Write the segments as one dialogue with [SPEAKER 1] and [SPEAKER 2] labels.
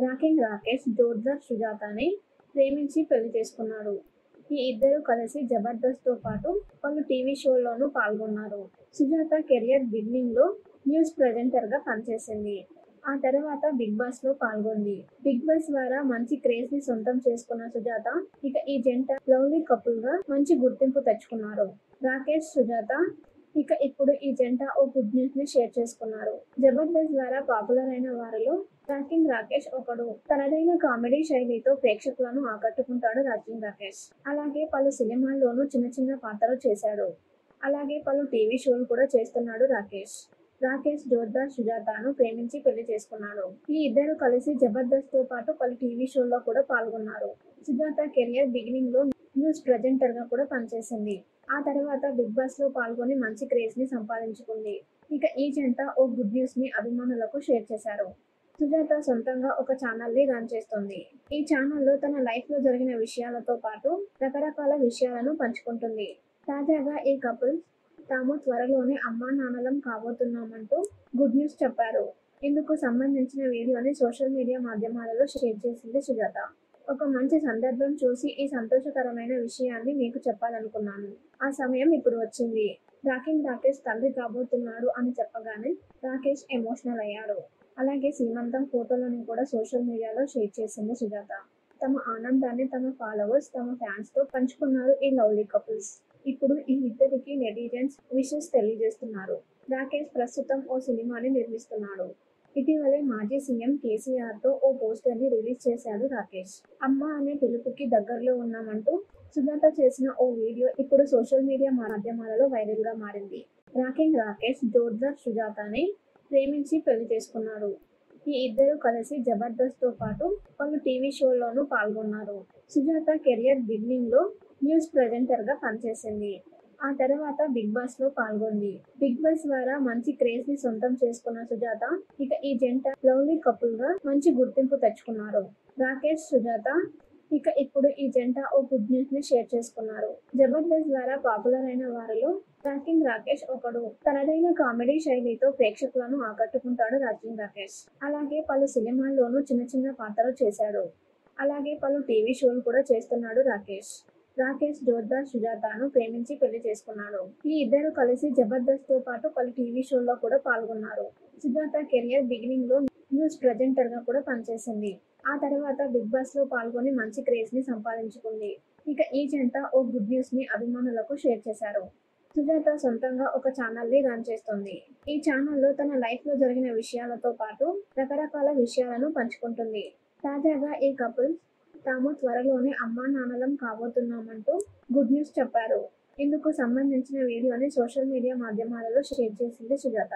[SPEAKER 1] Rocking Rakesh Jordar సుజాతని ప్రేమించి పెళ్లి చేసుకున్నాడు. ఈ ఇద్దరు కలిసి జబర్దస్త్తో పాటు పలు టీవీ షోల్లోనూ పాల్గొన్నారు. సుజాత కెరియర్ బిగినింగ్ లో న్యూస్ ప్రెజెంటర్ గా పనిచేసింది. ఆ తర్వాత బిగ్ బాస్ లో పాల్గొంది. బిగ్ బాస్ ద్వారా మంచి క్రేజ్ ని సొంతం చేసుకున్న సుజాత ఇక ఈ జంట లవ్లీ కపుల్ గా మంచి గుర్తింపు తెచ్చుకున్నారు. రాకేష్, సుజాత ఇక ఇప్పుడు ఈ జంట ఓ గుడ్ న్యూస్ ని షేర్ చేసుకున్నారు. జబర్దస్త్ ద్వారా పాపులర్ అయిన వారిలో రాకింగ్ రాకేష్ ఒకడు. తనదైన కామెడీ శైలితో ప్రేక్షకులను ఆకట్టుకుంటాడు రాకింగ్ రాకేష్. అలాగే పలు సినిమాల్లోనూ చిన్న చిన్న పాత్రలు చేశాడు. అలాగే పలు టీవీ షోలు కూడా చేస్తున్నాడు రాకేష్. రాకేష్ జోర్దార్ సుజాతను ప్రేమించి పెళ్లి చేసుకున్నాడు. ఈ ఇద్దరు కలిసి జబర్దస్త్ తో పాటు పలు టీవీ షోల్లో కూడా పాల్గొన్నారు. సుజాత కెరియర్ బిగినింగ్ లో న్యూస్ ప్రెజెంటర్ గా కూడా పనిచేసింది. ఆ తర్వాత బిగ్ బాస్ లో పాల్గొని మంచి క్రేజ్ ని సంపాదించుకుంది. ఇక ఈ జంట ఓ గుడ్ న్యూస్ ని అభిమానులకు షేర్ చేశారు. సుజాత సొంతంగా ఒక ఛానల్ ని రన్ చేస్తుంది. ఈ ఛానల్లో తన లైఫ్ లో జరిగిన విషయాలతో పాటు రకరకాల విషయాలను పంచుకుంటుంది. తాజాగా ఈ కపుల్ తాము త్వరలోనే అమ్మా నాన్నలం కాబోతున్నామంటూ గుడ్ న్యూస్ చెప్పారు. ఇందుకు సంబంధించిన వీడియోని సోషల్ మీడియా మాధ్యమాలలో షేర్ చేసింది సుజాత. ఒక మంచి సందర్భం చూసి ఈ సంతోషకరమైన విషయాన్ని మీకు చెప్పాలనుకున్నాను. ఆ సమయం ఇప్పుడు వచ్చింది. రాకింగ్ రాకేష్ తండ్రి కాబోతున్నాడు అని చెప్పగానే రాకేష్ ఎమోషనల్ అయ్యాడు. అలాగే సీమంతం ఫోటోలను కూడా సోషల్ మీడియాలో షేర్ చేసింది సుజాత. తమ ఆనందాన్ని తమ ఫాలోవర్స్, తమ ఫ్యాన్స్ తో పంచుకున్నారు ఈ లవ్లీ కపుల్స్. ఇప్పుడు ఈ ఇద్దరికి నెటిజన్స్ విషెస్ తెలియజేస్తున్నారు. రాకేష్ ప్రస్తుతం ఓ సినిమాని నిర్మిస్తున్నాడు. ఇటీవలే మాజీ సీఎం కేసీఆర్ తో ఓ పోస్టర్ ని రిలీజ్ చేశాడు రాకేష్. అమ్మ అనే పిలుపుకి దగ్గరలో ఉన్నామంటూ సుజాత చేసిన ఓ వీడియో ఇప్పుడు సోషల్ మీడియా మాధ్యమాలలో వైరల్ గా మారింది. రాకింగ్ రాకేష్ జోర్దార్ సుజాతని ప్రేమించి పెళ్లి చేసుకున్నాడు. ఈ ఇద్దరు కలిసి జబర్దస్త్ తో పాటు పలు టీవీ షోల్లోనూ పాల్గొన్నారు. సుజాత కెరియర్ బిగినింగ్ లో న్యూస్ ప్రెజెంటర్ గా పనిచేసింది. ఆ తర్వాత బిగ్ బాస్ లో పాల్గొంది. బిగ్ బాస్ ద్వారా మంచి క్రేజ్ ని సొంతం చేసుకున్న సుజాత ఇక ఈ జంట లవ్లీ కపుల్ గా మంచి గుర్తింపు తెచ్చుకున్నారు. రాకేష్, సుజాత ఇక ఇప్పుడు ఈ జంట ఓ గుడ్ న్యూస్ ని షేర్ చేసుకున్నారు. జబర్దస్త్ ద్వారా పాపులర్ అయిన వారిలో రాకింగ్ రాకేష్ ఒకడు. తనదైన కామెడీ శైలితో ప్రేక్షకులను ఆకట్టుకుంటాడు రాకింగ్ రాకేష్. అలాగే పలు సినిమాల్లోనూ చిన్న చిన్న పాత్రలు చేశాడు. అలాగే పలు టీవీ షోలు కూడా చేస్తున్నాడు రాకేష్. రాకేష్ జోర్దార్ సుజాతను ప్రేమించి పెళ్లి చేసుకున్నాడు. ఈ ఇద్దరు కలిసి జబర్దస్త్ తో పాటు పలు టీవీ షోల్లో కూడా పాల్గొన్నారు. సుజాత కెరియర్ బిగినింగ్ లో న్యూస్ ప్రెజెంటర్ గా కూడా పనిచేసింది. ఆ తర్వాత బిగ్ బాస్ లో పాల్గొని మంచి క్రేజ్ ని సంపాదించుకుంది. ఇక ఈ జంట ఓ గుడ్ న్యూస్ ని అభిమానులకు షేర్ చేశారు. సుజాత సొంతంగా ఒక ఛానల్ ని రన్ చేస్తుంది. ఈ ఛానల్లో తన లైఫ్ లో జరిగిన విషయాలతో పాటు రకరకాల విషయాలను పంచుకుంటుంది. తాజాగా ఈ కపుల్ తాము త్వరలోనే అమ్మా నాన్నలం కాబోతున్నామంటూ గుడ్ న్యూస్ చెప్పారు. ఇందుకు సంబంధించిన వీడియోని సోషల్ మీడియా మాధ్యమాలలో షేర్ చేసింది సుజాత.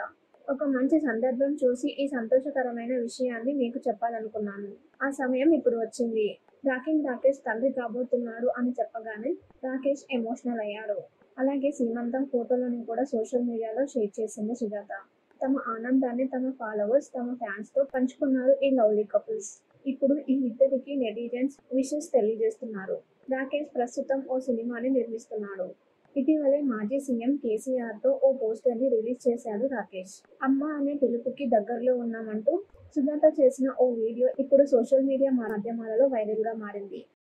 [SPEAKER 1] ఒక మంచి సందర్భం చూసి ఈ సంతోషకరమైన విషయాన్ని మీకు చెప్పాలనుకున్నాను. ఆ సమయం ఇప్పుడు వచ్చింది. రాకింగ్ రాకేష్ తండ్రి కాబోతున్నాడు అని చెప్పగానే రాకేష్ ఎమోషనల్ అయ్యాడు. అలాగే సీమంతం ఫోటోలను కూడా సోషల్ మీడియాలో షేర్ చేసింది సుజాత. తమ ఆనందాన్ని తమ ఫాలోవర్స్, తమ ఫ్యాన్స్ తో పంచుకున్నారు ఈ లవ్లీ కపుల్స్. ఇప్పుడు ఈ ఇద్దరికి నెటిజన్స్ విషెస్ తెలియజేస్తున్నారు. రాకేష్ ప్రస్తుతం ఓ సినిమాని నిర్మిస్తున్నాడు. ఇటీవలే మాజీ సీఎం కేసీఆర్ తో ఓ పోస్టర్ ని రిలీజ్ చేశాడు రాకేష్. అమ్మ అనే పిలుపుకి దగ్గరలో ఉన్నామంటూ సుజాత చేసిన ఓ వీడియో ఇప్పుడు సోషల్ మీడియా మాధ్యమాలలో వైరల్ గా మారింది.